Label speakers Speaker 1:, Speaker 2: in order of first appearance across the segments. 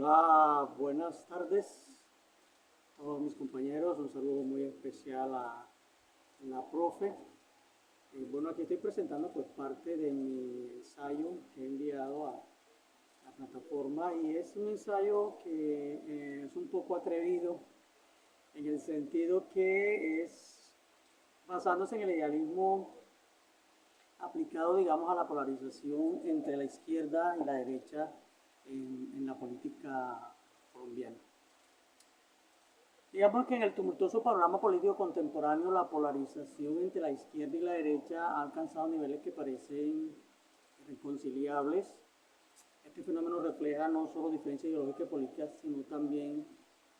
Speaker 1: Hola, buenas tardes a todos mis compañeros. Un saludo muy especial a la profe. Bueno, aquí estoy presentando pues parte de mi ensayo que he enviado a la plataforma y es un ensayo que es un poco atrevido en el sentido que es basándose en el idealismo aplicado, digamos, a la polarización entre la izquierda y la derecha en la política colombiana. Digamos que en el tumultuoso panorama político contemporáneo la polarización entre la izquierda y la derecha ha alcanzado niveles que parecen irreconciliables. Este fenómeno refleja no solo diferencias ideológicas y políticas, sino también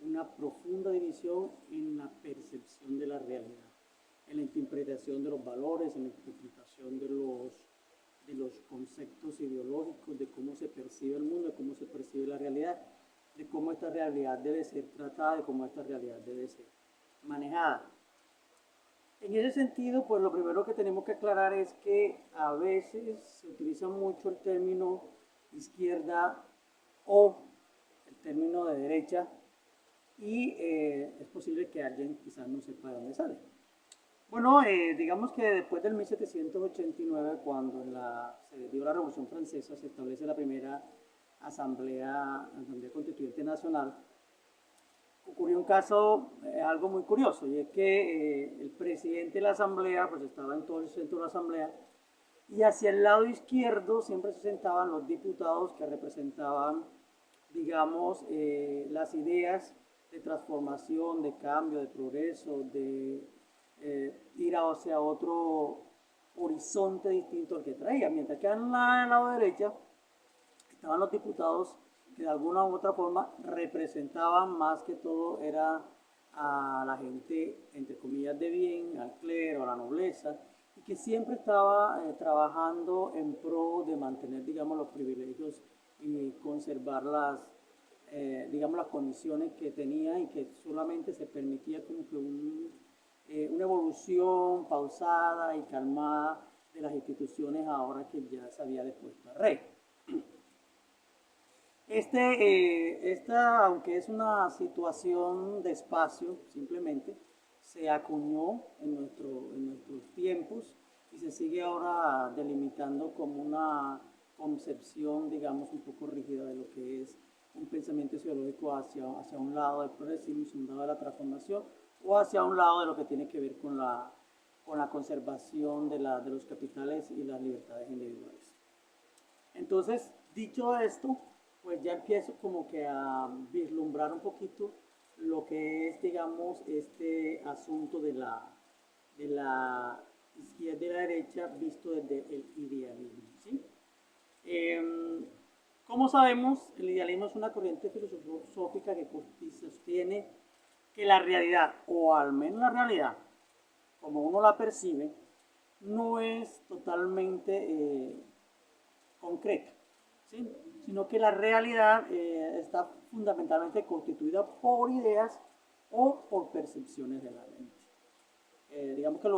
Speaker 1: una profunda división en la percepción de la realidad, en la interpretación de los valores, en la interpretación de los conceptos ideológicos, de cómo se percibe el mundo, de cómo se percibe la realidad, de cómo esta realidad debe ser tratada, de cómo esta realidad debe ser manejada. En ese sentido, pues lo primero que tenemos que aclarar es que a veces se utiliza mucho el término izquierda o el término de derecha y es posible que alguien quizás no sepa de dónde sale. Bueno, digamos que después del 1789, cuando se dio la Revolución Francesa, se establece la primera Asamblea Constituyente Nacional, ocurrió un caso, algo muy curioso, y es que el presidente de la Asamblea, pues estaba en todo el centro de la Asamblea, y hacia el lado izquierdo siempre se sentaban los diputados que representaban, digamos, las ideas de transformación, de cambio, de progreso, de ir hacia otro horizonte distinto al que traía. Mientras que en el lado derecha estaban los diputados que de alguna u otra forma representaban más que todo era a la gente, entre comillas, de bien, al clero, a la nobleza, y que siempre estaba trabajando en pro de mantener, digamos, los privilegios y conservar digamos, las condiciones que tenía y que solamente se permitía como que una evolución pausada y calmada de las instituciones ahora que ya se había depuesto al rey. Esta, aunque es una situación de espacio, simplemente, se acuñó en nuestros tiempos y se sigue ahora delimitando como una concepción, digamos, un poco rígida de lo que es un pensamiento ideológico hacia un lado del progresismo, hacia un lado de la transformación o hacia un lado de lo que tiene que ver con la conservación de los capitales y las libertades individuales. Entonces, dicho esto, pues ya empiezo como que a vislumbrar un poquito lo que es, digamos, este asunto de la izquierda y la derecha visto desde el idealismo, ¿sí? Como sabemos, el idealismo es una corriente filosófica que sostiene que la realidad, o al menos la realidad, como uno la percibe, no es totalmente concreta, ¿sí? Sino que la realidad está fundamentalmente constituida por ideas o por percepciones de la mente. Digamos que en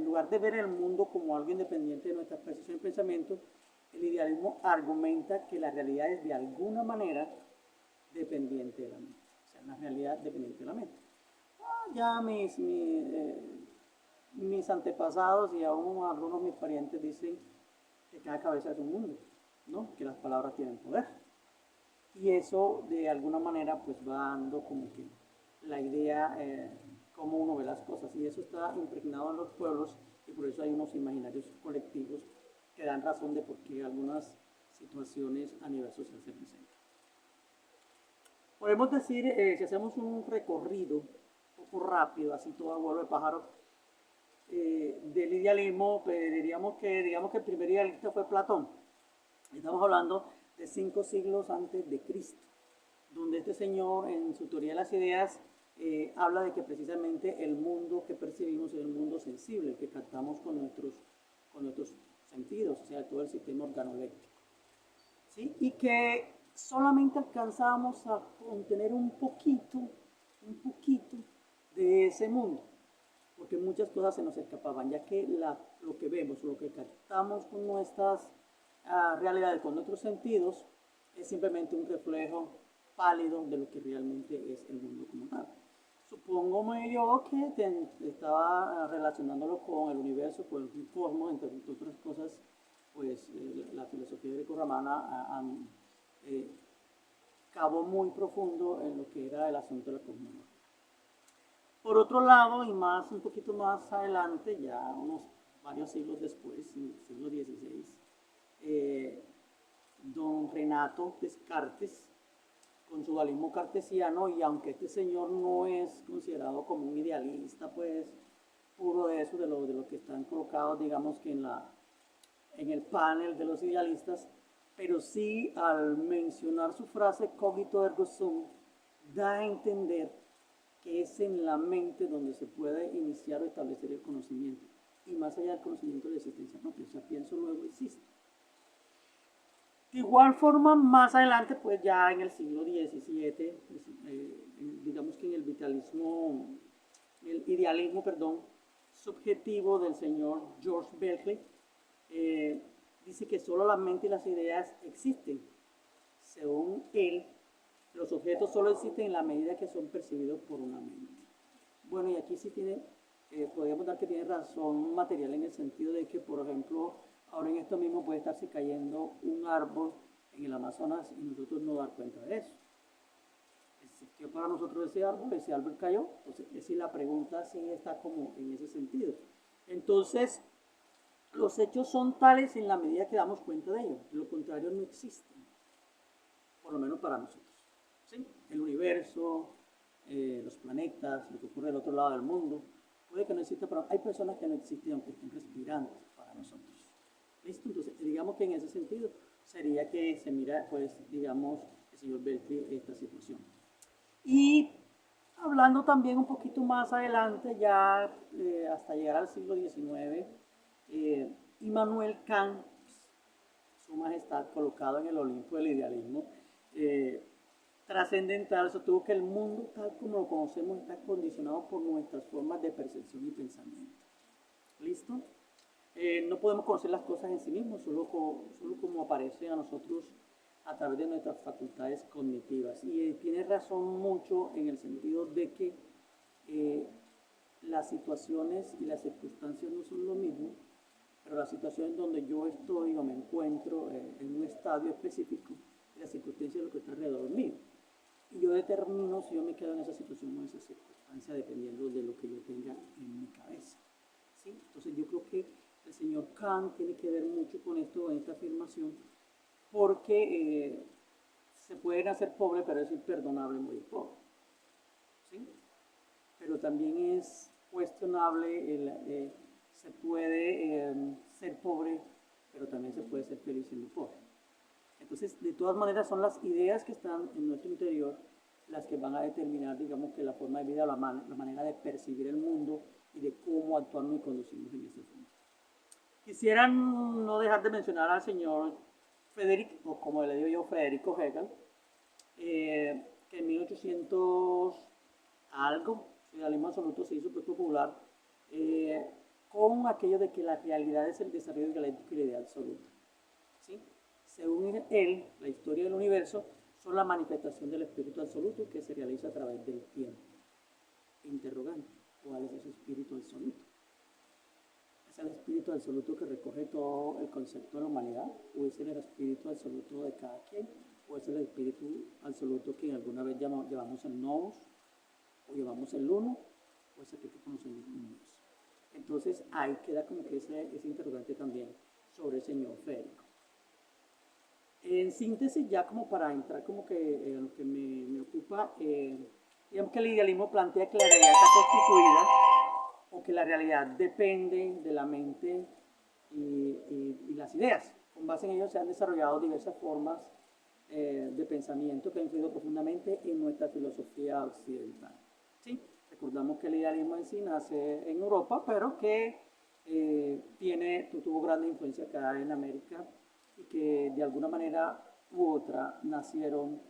Speaker 1: lugar de ver el mundo como algo independiente de nuestra percepción y pensamiento, el idealismo argumenta que la realidad es de alguna manera dependiente de la mente. O sea, una realidad dependiente de la mente. Ya mis antepasados y aún algunos de mis parientes dicen que cada cabeza es un mundo, ¿no? Que las palabras tienen poder. Y eso de alguna manera pues va dando como que la idea, cómo uno ve las cosas. Y eso está impregnado en los pueblos y por eso hay unos imaginarios colectivos que dan razón de por qué algunas situaciones a nivel social se presentan. Podemos decir, si hacemos un recorrido un poco rápido, así todo a vuelo de pájaro, del idealismo, pues, digamos que el primer idealista fue Platón. Estamos hablando de 5 siglos antes de Cristo, donde este señor en su teoría de las ideas habla de que precisamente el mundo que percibimos es el mundo sensible, el que captamos con nuestros sentidos, o sea, todo el sistema organoléctrico. ¿Sí? Y que solamente alcanzamos a contener un poquito de ese mundo, porque muchas cosas se nos escapaban, ya que lo que vemos, lo que captamos con nuestras realidades, con nuestros sentidos, es simplemente un reflejo pálido de lo que realmente es el mundo como tal. Supongo yo que estaba relacionándolo con el universo, con el cosmos, entre otras cosas, pues la filosofía greco-romana eh, cavó muy profundo en lo que era el asunto de la cosmología. Por otro lado, y más un poquito más adelante, ya unos varios siglos después, en el siglo XVI, don Renato Descartes, con su dualismo cartesiano, y aunque este señor no es considerado como un idealista, pues puro de eso, de lo que están colocados, digamos que en el panel de los idealistas, pero sí al mencionar su frase cogito ergo sum, da a entender que es en la mente donde se puede iniciar o establecer el conocimiento, y más allá del conocimiento de la existencia propia, o sea, pienso luego existe. De igual forma, más adelante, pues ya en el siglo XVII, digamos que en el idealismo, perdón, subjetivo del señor George Berkeley, dice que solo la mente y las ideas existen. Según él, los objetos solo existen en la medida que son percibidos por una mente. Bueno, y aquí sí podríamos dar que tiene razón material en el sentido de que, por ejemplo, ahora en esto mismo puede estarse cayendo un árbol en el Amazonas y nosotros no dar cuenta de eso. ¿Existió para nosotros ese árbol cayó? Entonces, es decir, la pregunta sí está como en ese sentido. Entonces, los hechos son tales en la medida que damos cuenta de ellos. Lo contrario no existe, por lo menos para nosotros. ¿Sí? El universo, los planetas, lo que ocurre del otro lado del mundo, puede que no exista, pero hay personas que no existen aunque estén respirando para nosotros. ¿Listo? Entonces, digamos que en ese sentido sería que se mira, pues, digamos, el señor Berkeley esta situación. Y hablando también un poquito más adelante, ya hasta llegar al siglo XIX, Immanuel Kant, su majestad, colocado en el Olimpo del idealismo, trascendental, sostuvo que el mundo tal como lo conocemos está condicionado por nuestras formas de percepción y pensamiento. ¿Listo? No podemos conocer las cosas en sí mismos, solo como aparecen a nosotros a través de nuestras facultades cognitivas. Y tiene razón mucho en el sentido de que las situaciones y las circunstancias no son lo mismo, pero la situación en donde yo estoy o me encuentro en un estadio específico y las circunstancias de lo que está alrededor mío. Y yo determino si yo me quedo en esa situación o en esa circunstancia dependiendo de lo que yo tenga en mi cabeza. ¿Sí? Entonces yo creo que el señor Kant tiene que ver mucho con esto, en esta afirmación, porque se puede nacer pobre, pero es imperdonable morir pobre. ¿Sí? Pero también es cuestionable, se puede ser pobre, pero también se puede ser feliz siendo pobre. Entonces, de todas maneras, son las ideas que están en nuestro interior las que van a determinar, digamos, que la forma de vida, la manera de percibir el mundo y de cómo actuarnos y conducirnos en ese mundo. Quisiera no dejar de mencionar al señor Frederick, o como le digo yo, Federico Hegel, que en 1800 algo, su idealismo absoluto se hizo pues, popular, con aquello de que la realidad es el desarrollo dialéctico y la idea absoluta. ¿Sí? Según él, la historia del universo son la manifestación del espíritu absoluto que se realiza a través del tiempo. Interrogante, ¿cuál es ese espíritu absoluto? ¿Es el espíritu absoluto que recoge todo el concepto de la humanidad? ¿O es el espíritu absoluto de cada quien? ¿O es el espíritu absoluto que alguna vez llamamos el nous? ¿O llevamos el uno? ¿O es aquel que conocemos como Dios? Entonces ahí queda como que ese interrogante también sobre el señor Federico. En síntesis, ya como para entrar como que en lo que me ocupa, digamos que el idealismo plantea que la realidad está constituida o que la realidad depende de la mente y las ideas. Con base en ello se han desarrollado diversas formas de pensamiento que han influido profundamente en nuestra filosofía occidental. ¿Sí? Recordamos que el idealismo en sí nace en Europa, pero que tuvo gran influencia acá en América y que de alguna manera u otra nacieron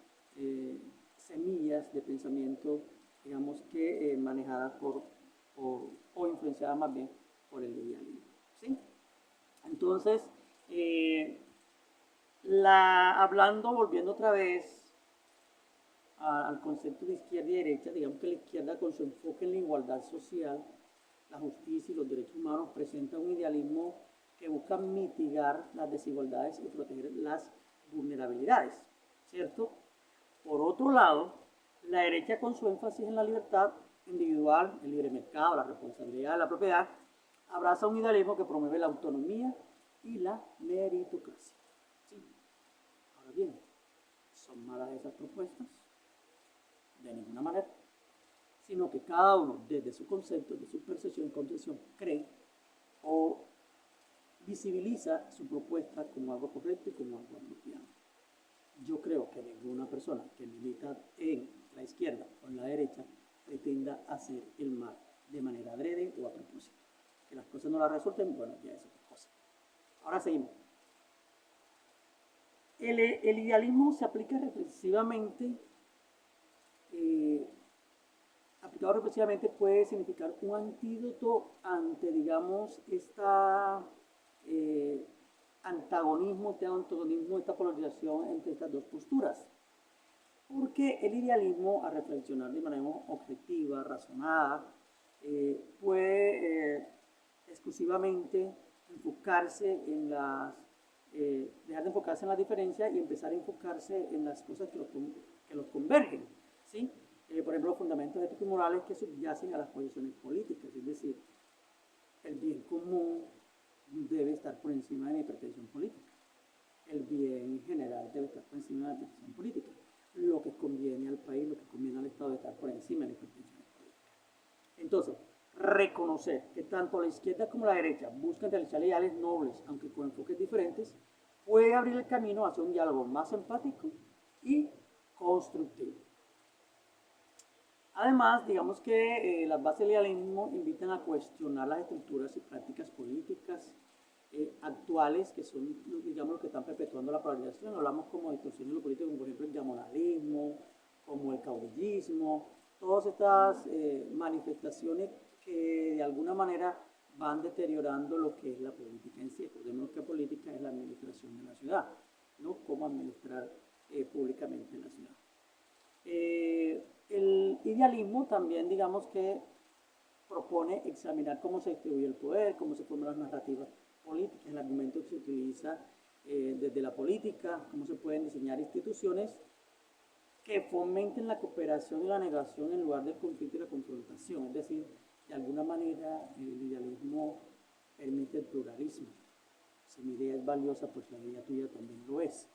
Speaker 1: semillas de pensamiento, digamos que manejadas o influenciadas más bien por el idealismo. ¿Sí? Entonces, Hablando, volviendo otra vez al concepto de izquierda y derecha, digamos que la izquierda con su enfoque en la igualdad social, la justicia y los derechos humanos presenta un idealismo que busca mitigar las desigualdades y proteger las vulnerabilidades, ¿cierto? Por otro lado, la derecha con su énfasis en la libertad individual, el libre mercado, la responsabilidad de la propiedad, abraza un idealismo que promueve la autonomía y la meritocracia. ¿Sí? Ahora bien, ¿son malas esas propuestas? De ninguna manera, sino que cada uno desde su concepto, de su percepción y concepción, cree o visibiliza su propuesta como algo correcto y como algo apropiado. Yo creo que ninguna persona que milita en la izquierda o en la derecha pretenda hacer el mal de manera adrede o a propósito. Que las cosas no las resulten, bueno, ya es otra cosa. Ahora seguimos. El idealismo se aplica reflexivamente, aplicado reflexivamente puede significar un antídoto ante, digamos, esta polarización entre estas dos posturas. Porque el idealismo, a reflexionar de manera objetiva, razonada, puede exclusivamente enfocarse en dejar de enfocarse en la diferencia y empezar a enfocarse en las cosas que los convergen, ¿sí? Por ejemplo, los fundamentos éticos y morales que subyacen a las posiciones políticas, es decir, el bien común debe estar por encima de mi pretensión política, el bien general debe estar por encima de la pretensión política, lo que conviene al país, lo que conviene al Estado debe estar por encima de las pretensiones políticas. Entonces, reconocer que tanto la izquierda como la derecha buscan realizar ideales nobles, aunque con enfoques diferentes, puede abrir el camino hacia un diálogo más empático y constructivo. Además, digamos que las bases del idealismo invitan a cuestionar las estructuras y prácticas políticas actuales que son, digamos, los que están perpetuando la polarización. Hablamos como distorsiones de lo político, como por ejemplo el gamonalismo, como el caudillismo, todas estas manifestaciones que de alguna manera van deteriorando lo que es la política en sí. Recordemos que la política es la administración de la ciudad, ¿no? Cómo administrar públicamente la ciudad. El idealismo también, digamos que propone examinar cómo se distribuye el poder, cómo se forman las narrativas políticas, el argumento que se utiliza desde la política, cómo se pueden diseñar instituciones que fomenten la cooperación y la negación en lugar del conflicto y la confrontación. Es decir, de alguna manera el idealismo permite el pluralismo. Si mi idea es valiosa, pues la idea tuya también lo es.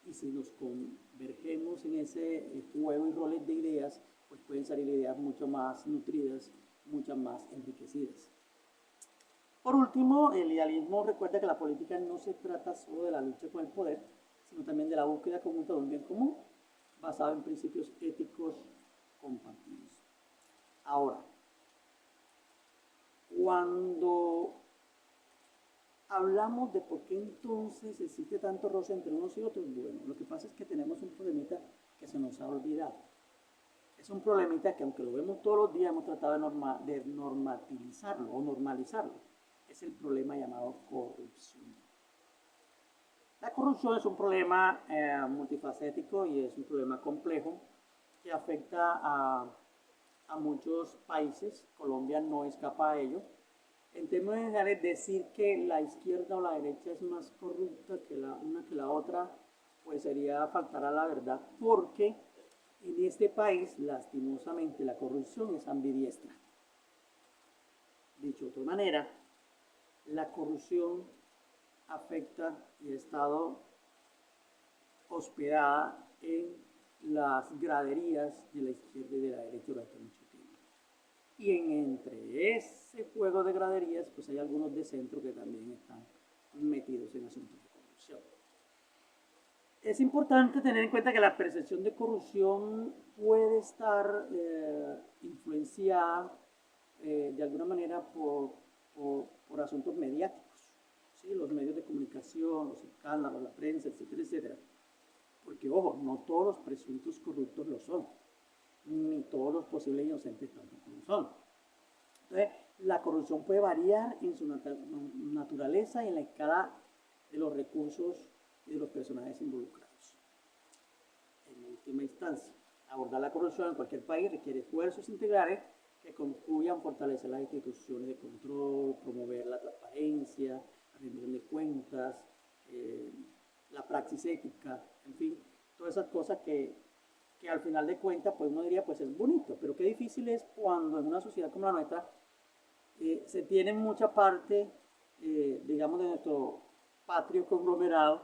Speaker 1: Y si nos convergemos en ese juego y roles de ideas, pues pueden salir ideas mucho más nutridas, mucho más enriquecidas. Por último, el idealismo recuerda que la política no se trata solo de la lucha con el poder, sino también de la búsqueda conjunta de un bien común, basado en principios éticos compartidos. Ahora, cuando hablamos de por qué entonces existe tanto roce entre unos y otros, bueno, lo que pasa es que tenemos un problemita que se nos ha olvidado. Es un problemita que aunque lo vemos todos los días, hemos tratado de normatizarlo o normalizarlo. Es el problema llamado corrupción. La corrupción es un problema multifacético y es un problema complejo que afecta a muchos países. Colombia no escapa a ello. En términos generales, decir que la izquierda o la derecha es más corrupta que una que la otra, pues sería faltar a la verdad, porque en este país, lastimosamente, la corrupción es ambidiestra. Dicho de otra manera, la corrupción afecta y ha estado hospedada en las graderías de la izquierda y de la derecha durante mucho tiempo. Y entre ese juego de graderías, pues hay algunos de centro que también están metidos en asuntos de corrupción. Es importante tener en cuenta que la percepción de corrupción puede estar influenciada de alguna manera por asuntos mediáticos, ¿sí? Los medios de comunicación, los escándalos, la prensa, etcétera, etcétera. Porque, ojo, no todos los presuntos corruptos lo son, ni todos los posibles inocentes tampoco lo son. Entonces, la corrupción puede variar en su naturaleza y en la escala de los recursos y de los personajes involucrados. En última instancia, abordar la corrupción en cualquier país requiere esfuerzos integrales que concluyan fortalecer las instituciones de control, promover la transparencia, la rendición de cuentas, eh, la praxis ética, en fin, todas esas cosas que al final de cuentas pues uno diría pues es bonito, pero qué difícil es cuando en una sociedad como la nuestra se tiene mucha parte, digamos, de nuestro patrio conglomerado,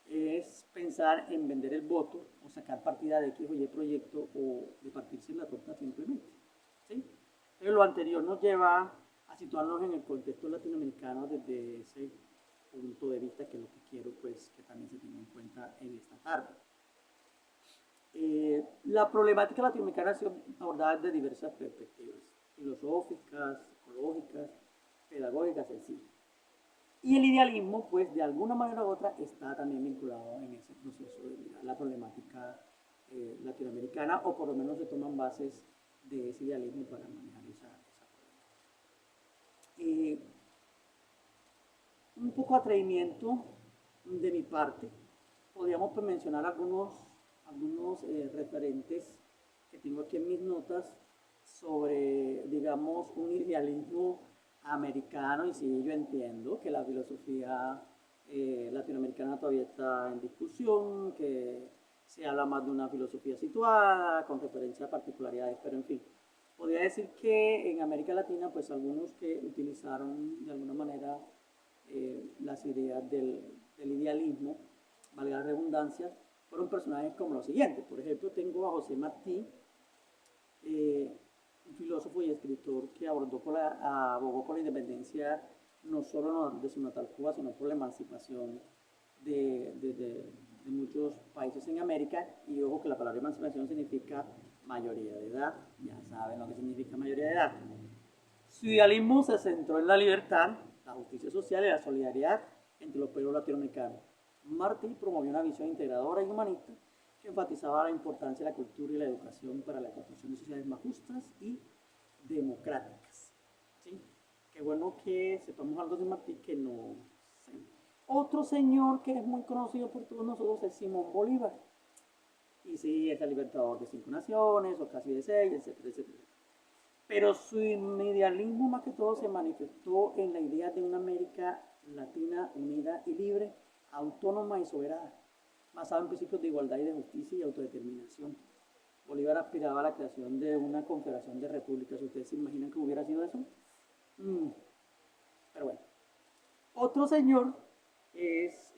Speaker 1: es pensar en vender el voto o sacar partida de X o Y proyecto o de partirse en la torta simplemente. ¿Sí? Entonces lo anterior nos lleva a situarnos en el contexto latinoamericano desde ese punto de vista, que es lo que quiero pues que también se tenga en cuenta en esta tarde. La problemática latinoamericana ha sido abordada desde diversas perspectivas, filosóficas, psicológicas, pedagógicas, en sí. Y el idealismo, pues de alguna manera u otra, está también vinculado en ese proceso de mirar la problemática latinoamericana, o por lo menos se toman bases de ese idealismo para manejar esa problemática. Un poco atrevimiento de mi parte, podríamos pues, mencionar algunos referentes que tengo aquí en mis notas sobre, digamos, un idealismo americano, y sí, yo entiendo que la filosofía latinoamericana todavía está en discusión, que se habla más de una filosofía situada, con referencia a particularidades, pero en fin, podría decir que en América Latina, pues algunos que utilizaron de alguna manera las ideas del idealismo, valga la redundancia, fueron personajes como los siguientes. Por ejemplo, tengo a José Martí, un filósofo y escritor que abogó por la independencia no solo de su natal Cuba, sino por la emancipación de muchos países en América. Y ojo que la palabra emancipación significa mayoría de edad, ya saben lo que significa mayoría de edad. Su idealismo se centró en la libertad, la justicia social y la solidaridad entre los pueblos latinoamericanos. Martí promovió una visión integradora y humanista que enfatizaba la importancia de la cultura y la educación para la construcción de sociedades más justas y democráticas. ¿Sí? Qué bueno que sepamos algo de Martí que no sé. Otro señor que es muy conocido por todos nosotros es Simón Bolívar. Y sí, es el libertador de 5 naciones, o casi de 6, etcétera, etcétera. Pero su idealismo más que todo se manifestó en la idea de una América Latina unida y libre, autónoma y soberana, basada en principios de igualdad y de justicia y autodeterminación. Bolívar aspiraba a la creación de una confederación de repúblicas. ¿Ustedes se imaginan que hubiera sido eso? Pero bueno. Otro señor es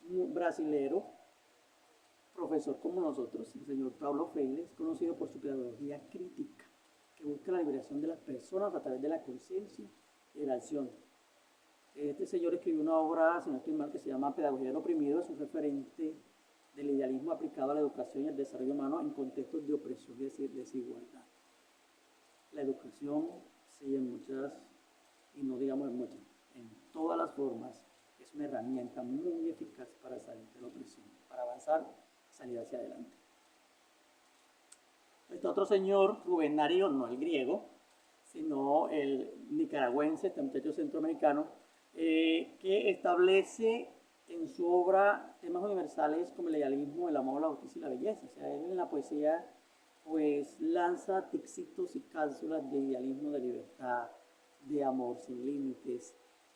Speaker 1: brasilero, profesor como nosotros, el señor Paulo Freire, es conocido por su pedagogía crítica, que busca la liberación de las personas a través de la conciencia y de la acción. Este señor escribió una obra, si no estoy mal, que se llama Pedagogía del Oprimido, es un referente del idealismo aplicado a la educación y el desarrollo humano en contextos de opresión y desigualdad. La educación, sí, en muchas, y no digamos en muchas, en todas las formas, es una herramienta muy eficaz para salir de la opresión, para avanzar, salir hacia adelante. Este otro señor, Rubén Darío, no el griego, sino el nicaragüense, este muchacho centroamericano, que establece en su obra temas universales como el idealismo, el amor, la justicia y la belleza. O sea, él en la poesía pues lanza tixitos y cápsulas de idealismo, de libertad, de amor sin límites,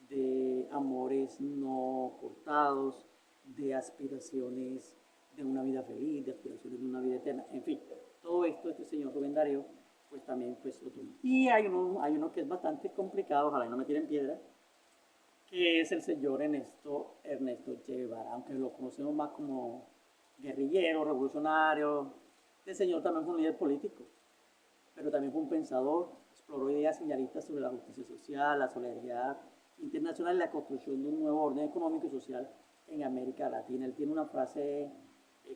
Speaker 1: de amores no cortados, de aspiraciones de una vida feliz, de aspiraciones de una vida eterna, en fin, todo esto este señor Rubén Darío pues también pues lo toma. Y hay uno que es bastante complicado, ojalá no me tiren piedra, que es el señor Ernesto Che Guevara, aunque lo conocemos más como guerrillero, revolucionario. Este señor también fue un líder político, pero también fue un pensador, exploró ideas señalistas sobre la justicia social, la solidaridad internacional y la construcción de un nuevo orden económico y social en América Latina. Él tiene una frase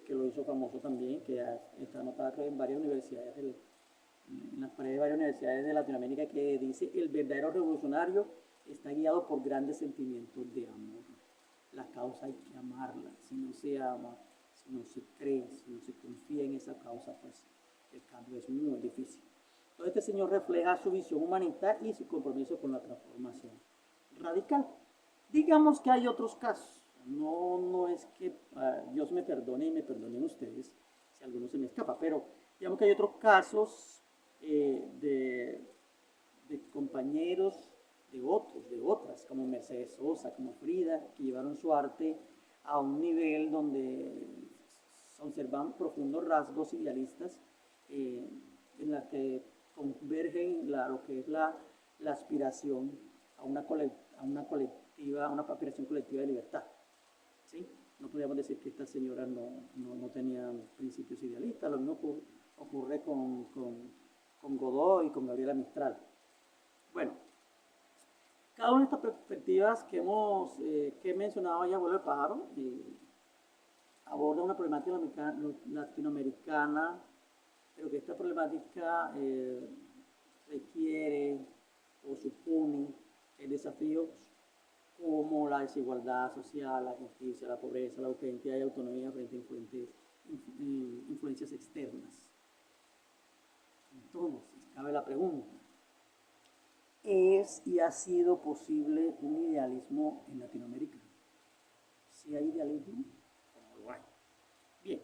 Speaker 1: que lo hizo famoso también, que está anotada creo en varias universidades, en las paredes de varias universidades de Latinoamérica, que dice: el verdadero revolucionario está guiado por grandes sentimientos de amor. La causa hay que amarla. Si no se ama, si no se cree, si no se confía en esa causa, pues el cambio es muy difícil. Entonces este señor refleja su visión humanista y su compromiso con la transformación radical. Digamos que hay otros casos, No es que Dios me perdone y me perdonen ustedes si alguno se me escapa, pero digamos que hay otros casos de compañeros de otros, de otras, como Mercedes Sosa, como Frida, que llevaron su arte a un nivel donde se observan profundos rasgos idealistas eh, en la que convergen lo que es la aspiración a una colectiva, a una aspiración colectiva de libertad. ¿Sí? No podríamos decir que estas señoras no tenían principios idealistas, lo mismo ocurre con Godoy y con Gabriela Mistral. Bueno, cada una de estas perspectivas que he mencionado ya, vuelve el pájaro, aborda una problemática latinoamericana, pero que esta problemática requiere o supone desafíos como la desigualdad social, la justicia, la pobreza, la autenticidad y autonomía frente a influencias externas. Entonces, cabe la pregunta, ¿es y ha sido posible un idealismo en Latinoamérica? ¿Sí hay idealismo o no lo hay? Bien,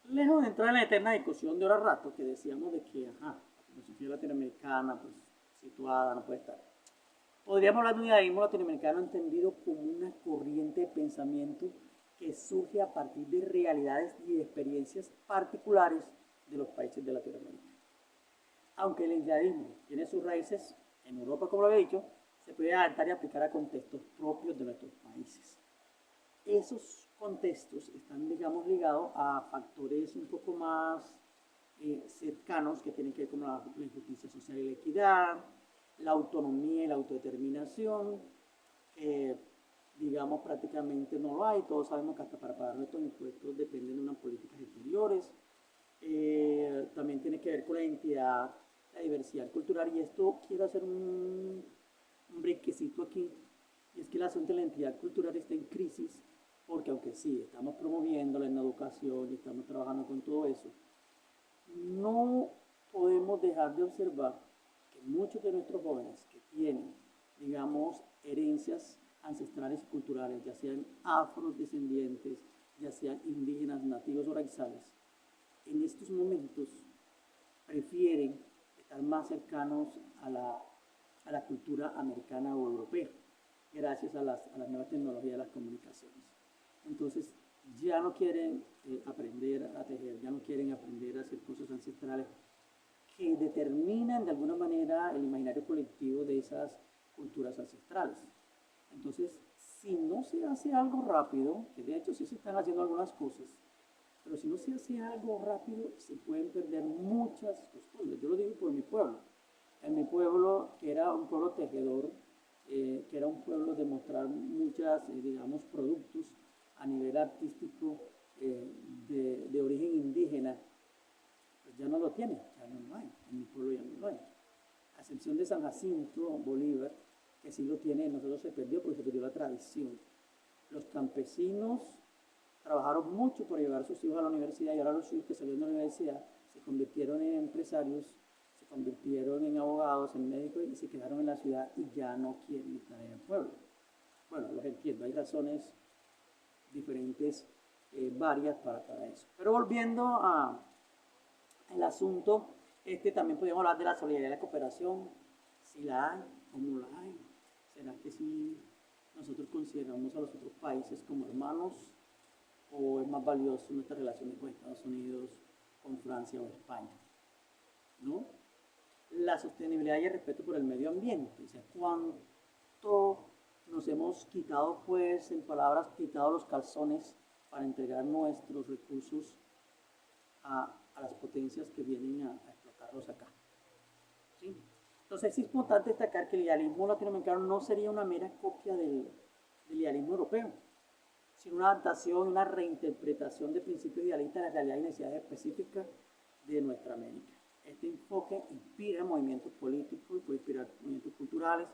Speaker 1: lejos de entrar en la eterna discusión de hora rato que decíamos de que, la filosofía latinoamericana, pues situada, no puede estar. Podríamos hablar de un idealismo latinoamericano entendido como una corriente de pensamiento que surge a partir de realidades y de experiencias particulares de los países de Latinoamérica. Aunque el idealismo tiene sus raíces en Europa, como lo había dicho, se puede adaptar y aplicar a contextos propios de nuestros países. Esos contextos están, digamos, ligados a factores un poco más cercanos que tienen que ver con la injusticia social y la equidad, la autonomía y la autodeterminación, que digamos prácticamente no lo hay. Todos sabemos que hasta para pagar nuestros impuestos dependen de unas políticas exteriores. También tiene que ver con la identidad, la diversidad cultural, y esto quiero hacer un brequecito aquí, y es que el asunto de la identidad cultural está en crisis, porque aunque sí, estamos promoviéndola en la educación y estamos trabajando con todo eso, no podemos dejar de observar que muchos de nuestros jóvenes que tienen, digamos, herencias ancestrales y culturales, ya sean afrodescendientes, ya sean indígenas, nativos o raizales, en estos momentos prefieren estar más cercanos a la cultura americana o europea, gracias a las nuevas tecnologías de las comunicaciones. Entonces, ya no quieren aprender a tejer, ya no quieren aprender a hacer cosas ancestrales que determinan de alguna manera el imaginario colectivo de esas culturas ancestrales. Entonces, si no se hace algo rápido, que de hecho sí se están haciendo algunas cosas, pero si no se hace algo rápido, se pueden perder muchas costumbres. Yo lo digo por mi pueblo. En mi pueblo, que era un pueblo tejedor, que era un pueblo de mostrar muchas, digamos, productos a nivel artístico de origen indígena, pues ya no lo tiene, ya no lo hay. En mi pueblo ya no lo hay. A excepción de San Jacinto, Bolívar, que sí lo tiene, nosotros se perdió porque se perdió la tradición. Los campesinos trabajaron mucho por llevar a sus hijos a la universidad, y ahora los hijos que salieron de la universidad se convirtieron en empresarios, se convirtieron en abogados, en médicos, y se quedaron en la ciudad y ya no quieren estar en el pueblo. Bueno, los entiendo, hay razones diferentes, varias para eso. Pero volviendo al asunto, también podríamos hablar de la solidaridad y la cooperación, si la hay o no la hay. ¿Será que si nosotros consideramos a los otros países como hermanos, o es más valioso nuestras relaciones con Estados Unidos, con Francia o España? ¿No? La sostenibilidad y el respeto por el medio ambiente, o sea, cuánto nos hemos quitado, pues, en palabras, quitado los calzones para entregar nuestros recursos a las potencias que vienen a explotarlos acá. ¿Sí? Entonces es importante destacar que el idealismo latinoamericano no sería una mera copia del idealismo europeo, sino una adaptación, una reinterpretación de principios idealistas de la realidad y necesidades específicas de nuestra América. Este enfoque inspira movimientos políticos, puede inspirar movimientos culturales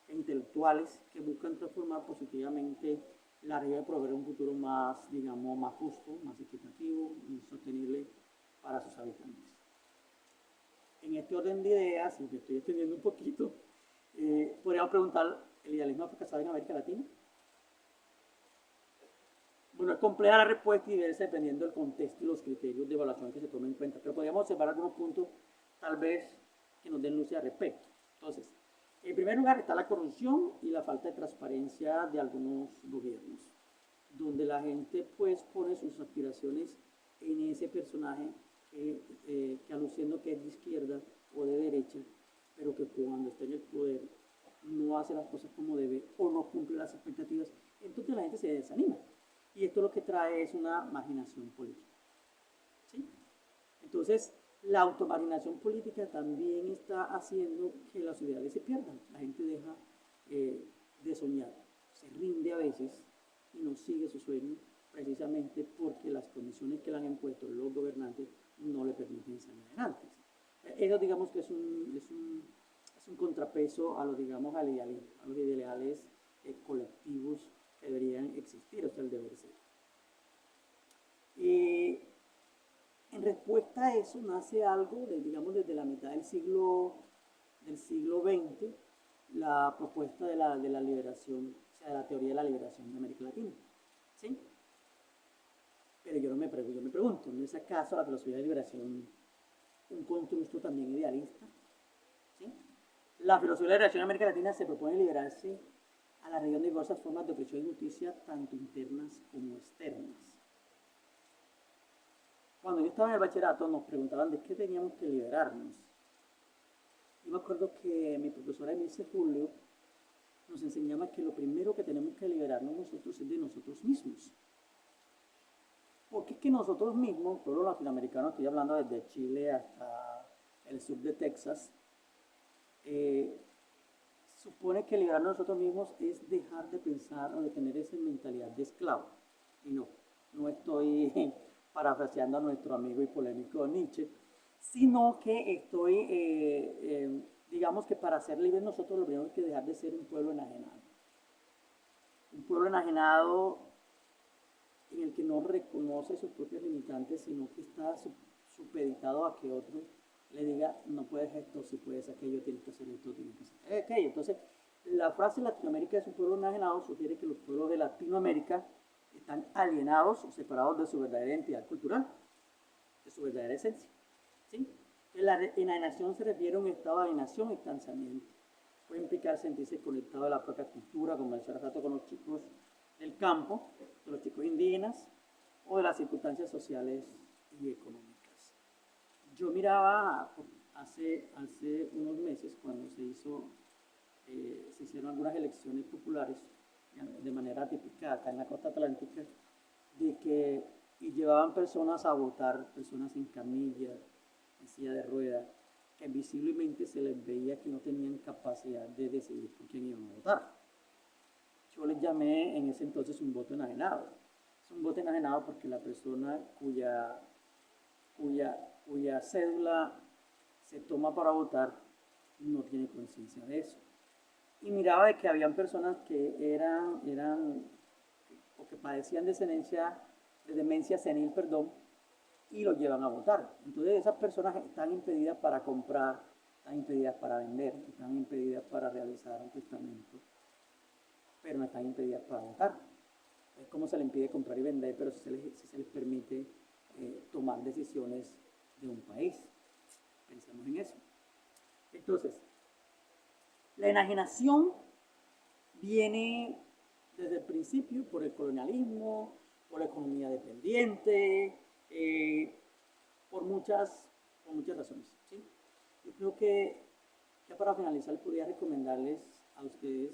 Speaker 1: e intelectuales que buscan transformar positivamente la región y proveer un futuro más, digamos, más justo, más equitativo y sostenible para sus habitantes. En este orden de ideas, y me estoy extendiendo un poquito, podríamos preguntar, ¿el idealismo ha fracasado en América Latina? Bueno, es compleja la respuesta y diversa dependiendo del contexto y los criterios de evaluación que se tomen en cuenta, pero podríamos observar algunos puntos tal vez que nos den luz al respecto. Entonces, en primer lugar está la corrupción y la falta de transparencia de algunos gobiernos, donde la gente pues pone sus aspiraciones en ese personaje que aluciendo que es de izquierda o de derecha, pero que cuando está en el poder no hace las cosas como debe o no cumple las expectativas, entonces la gente se desanima. Y esto lo que trae es una marginación política. ¿Sí? Entonces, la automarginación política también está haciendo que las ideales se pierdan. La gente deja de soñar, se rinde a veces y no sigue su sueño precisamente porque las condiciones que le han impuesto los gobernantes no le permiten salir adelante. Eso digamos que es un contrapeso a los, digamos, al idealismo, a los ideales colectivos que deberían existir, o sea, el deber ser. En respuesta a eso nace algo, digamos, desde la mitad del siglo XX, la propuesta de la liberación, o sea, de la teoría de la liberación de América Latina. ¿Sí? Pero yo me pregunto, ¿no es acaso la filosofía de liberación un constructo también idealista? ¿Sí? La filosofía de la liberación de América Latina se propone liberarse a la región de diversas formas de opresión y justicia, tanto internas como externas. Cuando yo estaba en el bachillerato nos preguntaban de qué teníamos que liberarnos. Yo me acuerdo que mi profesora Emilce Julio nos enseñaba que lo primero que tenemos que liberarnos nosotros es de nosotros mismos. Porque es que nosotros mismos, pueblo latinoamericano, estoy hablando desde Chile hasta el sur de Texas, supone que liberarnos nosotros mismos es dejar de pensar o de tener esa mentalidad de esclavo. Y no estoy parafraseando a nuestro amigo y polémico Nietzsche, sino que estoy, digamos que para ser libres nosotros lo primero que dejar de ser un pueblo enajenado. Un pueblo enajenado en el que no reconoce sus propios limitantes, sino que está supeditado a que otro le diga, no puedes esto, si puedes aquello, tienes que hacer esto, tienes que hacer aquello. Entonces, la frase Latinoamérica es un pueblo enajenado sugiere que los pueblos de Latinoamérica están alienados o separados de su verdadera identidad cultural, de su verdadera esencia. ¿Sí? La enajenación se refiere a un estado de alienación y distanciamiento. Puede implicar sentirse conectado a la propia cultura, como decía rato con los chicos del campo, de los chicos indígenas, o de las circunstancias sociales y económicas. Yo miraba hace unos meses, cuando se hicieron algunas elecciones populares, de manera típica acá en la costa atlántica, de que y llevaban personas a votar, personas en camilla, en silla de ruedas, que visiblemente se les veía que no tenían capacidad de decidir por quién iban a votar. Yo les llamé en ese entonces un voto enajenado. Es un voto enajenado porque la persona cuya cédula se toma para votar no tiene conciencia de eso. Y miraba de que habían personas que eran o que padecían de demencia senil, perdón, y los llevan a votar. Entonces esas personas están impedidas para comprar, están impedidas para vender, están impedidas para realizar un testamento, pero no están impedidas para votar. Es como se les impide comprar y vender, pero si se les permite tomar decisiones de un país. Pensemos en eso. Entonces, la enajenación viene desde el principio por el colonialismo, por la economía dependiente, por muchas razones. ¿Sí? Yo creo que ya para finalizar podría recomendarles a ustedes,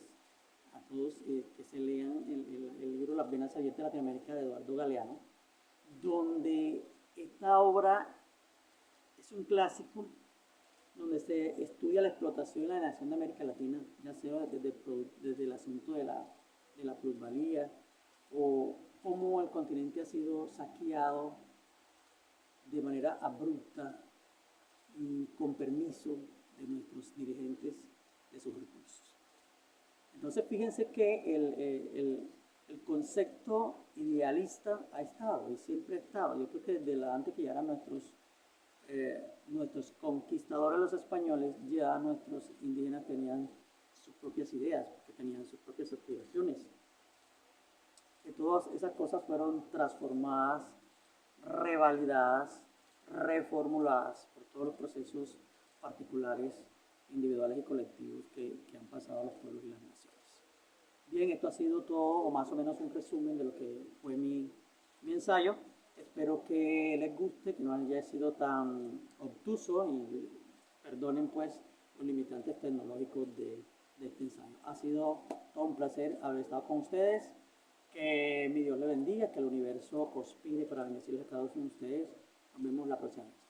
Speaker 1: a todos, que se lean el libro Las venas abiertas de Latinoamérica de Eduardo Galeano, donde esta obra es un clásico donde se estudia la explotación y la nación de América Latina, ya sea desde el asunto de la plusvalía o cómo el continente ha sido saqueado de manera abrupta y con permiso de nuestros dirigentes de sus recursos. Entonces fíjense que el concepto idealista ha estado y siempre ha estado. Yo creo que desde antes que llegaran nuestros conquistadores los españoles, ya nuestros indígenas tenían sus propias ideas, porque tenían sus propias aspiraciones. que todas esas cosas fueron transformadas, revalidadas, reformuladas por todos los procesos particulares, individuales y colectivos que han pasado a los pueblos y las naciones. Bien, esto ha sido todo, o más o menos un resumen de lo que fue mi ensayo. Espero que les guste, que no haya sido tan obtuso y perdonen pues los limitantes tecnológicos de este ensayo. Ha sido todo un placer haber estado con ustedes. Que mi Dios les bendiga, que el universo conspire para bendecirles a cada uno de ustedes. Nos vemos la próxima vez.